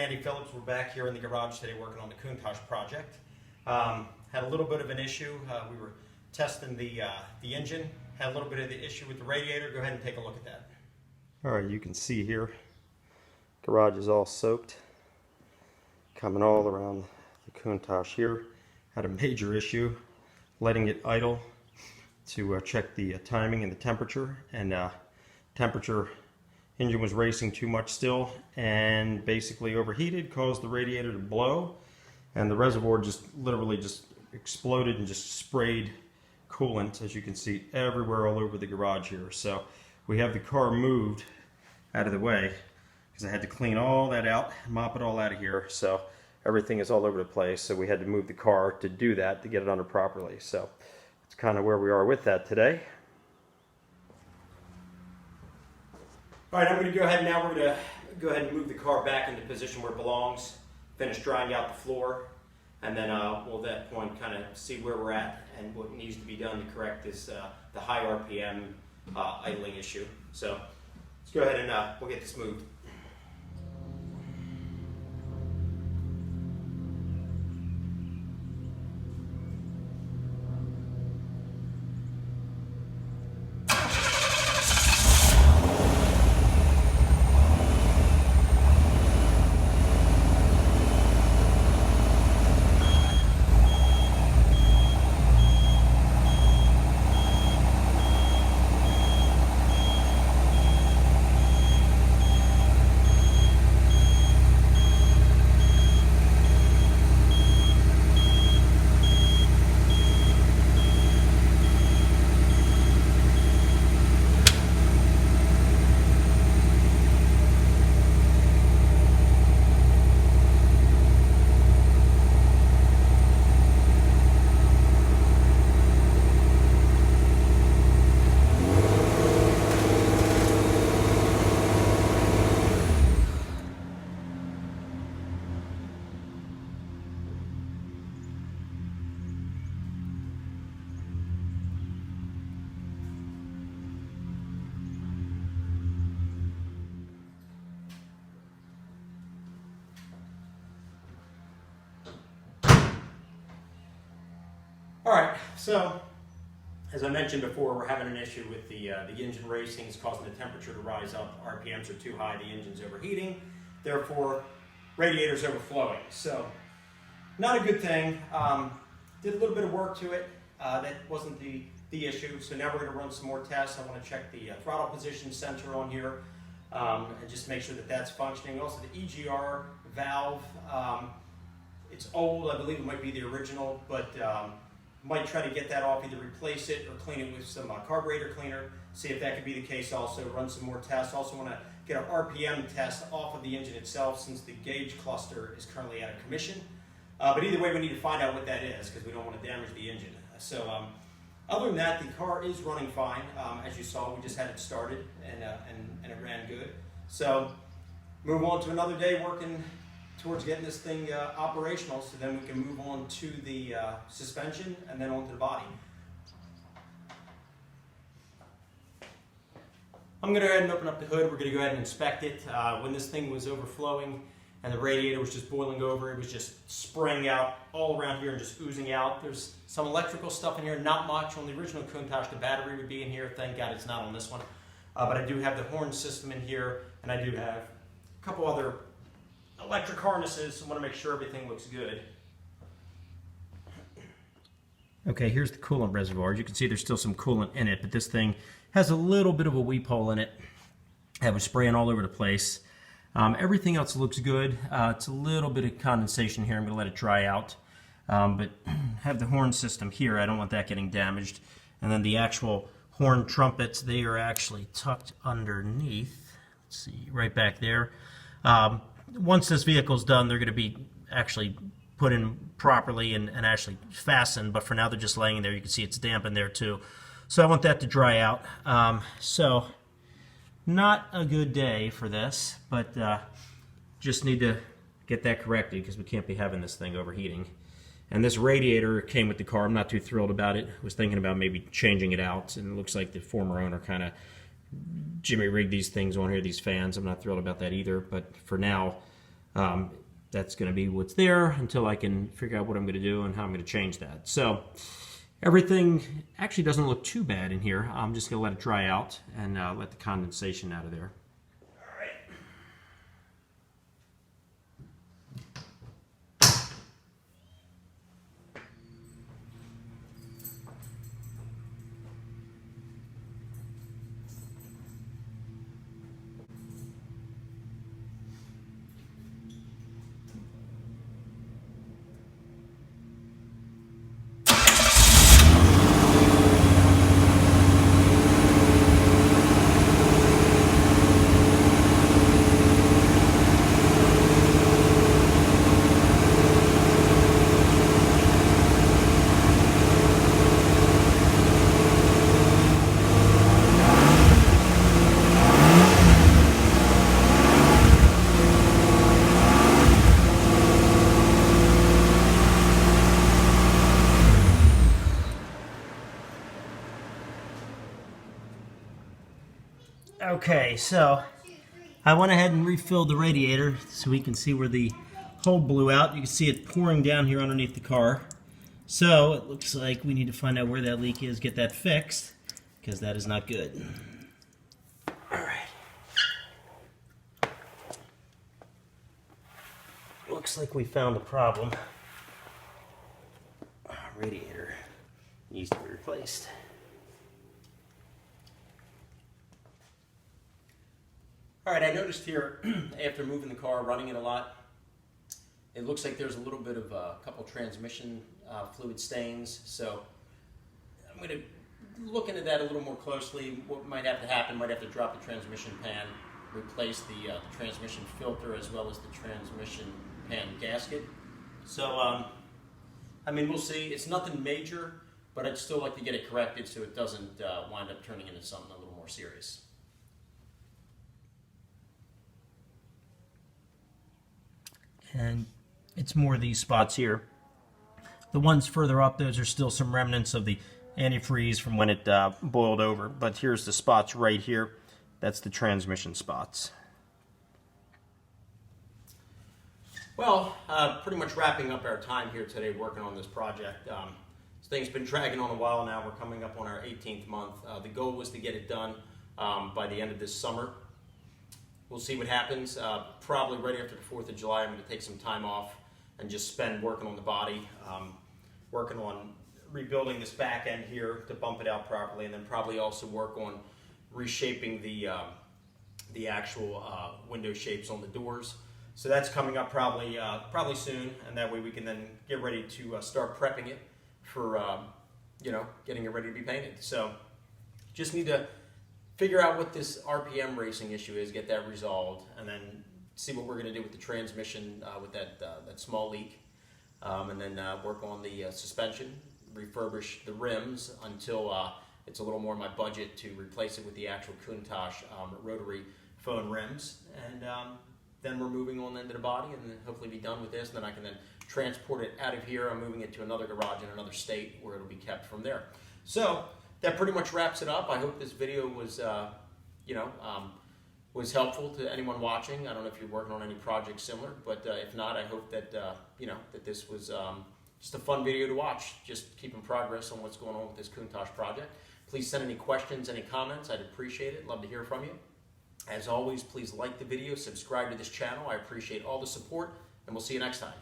Andy Phillips. We're back here in the garage today working on the Countach project. Had a little bit of an issue. We were testing the engine. Had a little bit of the issue with the radiator. Go ahead and take a look at that. Alright, you can see here, garage is all soaked. Coming all around the Countach here. Had a major issue letting it idle to check the timing and the temperature. And engine was racing too much still and basically overheated, caused the radiator to blow, and the reservoir just literally just exploded and just sprayed coolant, as you can see, everywhere all over the garage here. So we have the car moved out of the way because I had to clean all that out, mop it all out of here. So everything is all over the place. So we had to move the car to do that, to get it under properly. So it's kind of where we are with that today. All right, I'm going to go ahead now. We're going to go ahead and move the car back into position where it belongs, finish drying out the floor, and then we'll at that point kind of see where we're at and what needs to be done to correct this the high RPM idling issue. So let's go ahead and we'll get this moved. All right, so as I mentioned before, we're having an issue with the engine racing. It's causing the temperature to rise up. RPMs are too high. The engine's overheating. Therefore, radiator's overflowing. So, not a good thing. Did a little bit of work to it. That wasn't the issue. So now we're going to run some more tests. I want to check the throttle position sensor on here and just make sure that that's functioning. Also, the EGR valve. It's old. I believe it might be the original, but might try to get that off, either replace it or clean it with some carburetor cleaner, see if that could be the case also, run some more tests. Also want to get an RPM test off of the engine itself since the gauge cluster is currently out of commission. But either way, we need to find out what that is because we don't want to damage the engine. So other than that, the car is running fine. As you saw, we just had it started and it ran good. So move on to another day working towards getting this thing operational, so then we can move on to the suspension and then on to the body. I'm going to go ahead and open up the hood. We're going to go ahead and inspect it. When this thing was overflowing and the radiator was just boiling over, it was just spraying out all around here and just oozing out. There's some electrical stuff in here, not much. On the original Countach, the battery would be in here. Thank God it's not on this one. But I do have the horn system in here, and I do have a couple other electric harnesses. I want to make sure everything looks good. Okay, here's the coolant reservoir. As you can see, there's still some coolant in it, but this thing has a little bit of a weep hole in it. I was spraying all over the place. Everything else looks good. It's a little bit of condensation here. I'm going to let it dry out. But have the horn system here. I don't want that getting damaged. And then the actual horn trumpets, they are actually tucked underneath. Let's see, right back there. Once this vehicle's done, they're going to be actually put in properly and actually fastened, but for now they're just laying there. You can see it's damp in there too. So I want that to dry out. So not a good day for this, but just need to get that corrected because we can't be having this thing overheating. And this radiator came with the car. I'm not too thrilled about it. I was thinking about maybe changing it out, and it looks like the former owner kind of jimmy rigged these things on here, these fans. I'm not thrilled about that either, but for now, That's going to be what's there until I can figure out what I'm going to do and how I'm going to change that. So everything actually doesn't look too bad in here. I'm just going to let it dry out and let the condensation out of there. Okay, so I went ahead and refilled the radiator so we can see where the hole blew out. You can see it pouring down here underneath the car. So it looks like we need to find out where that leak is, get that fixed, because that is not good. Alright. Looks like we found a problem. Radiator needs to be replaced. All right, I noticed here, after moving the car, running it a lot, it looks like there's a little bit of a couple transmission fluid stains. So I'm going to look into that a little more closely. What might have to happen, might have to drop the transmission pan, replace the transmission filter as well as the transmission pan gasket. So, I mean, we'll see. It's nothing major, but I'd still like to get it corrected so it doesn't wind up turning into something a little more serious. And it's more of these spots here. The ones further up, those are still some remnants of the antifreeze from when it boiled over. But here's the spots right here. That's the transmission spots. Well, pretty much wrapping up our time here today working on this project. This thing's been dragging on a while now. We're coming up on our 18th month. The goal was to get it done by the end of this summer. We'll see what happens. Probably right after the 4th of July, I'm going to take some time off and just spend working on the body, working on rebuilding this back end here to bump it out properly, and then probably also work on reshaping the actual window shapes on the doors. So that's coming up probably soon, and that way we can then get ready to start prepping it for getting it ready to be painted. So just need to figure out what this RPM racing issue is, get that resolved, and then see what we're going to do with the transmission with that small leak, and then work on the suspension, refurbish the rims until it's a little more in my budget to replace it with the actual Countach rotary phone rims, and then we're moving on into the body, and then hopefully be done with this, and then I can then transport it out of here. I'm moving it to another garage in another state where it'll be kept from there. So that pretty much wraps it up. I hope this video was, was helpful to anyone watching. I don't know if you're working on any projects similar, but if not, I hope that that this was just a fun video to watch. Just keeping progress on what's going on with this Countach project. Please send any questions, any comments. I'd appreciate it. Love to hear from you. As always, please like the video, subscribe to this channel. I appreciate all the support, and we'll see you next time.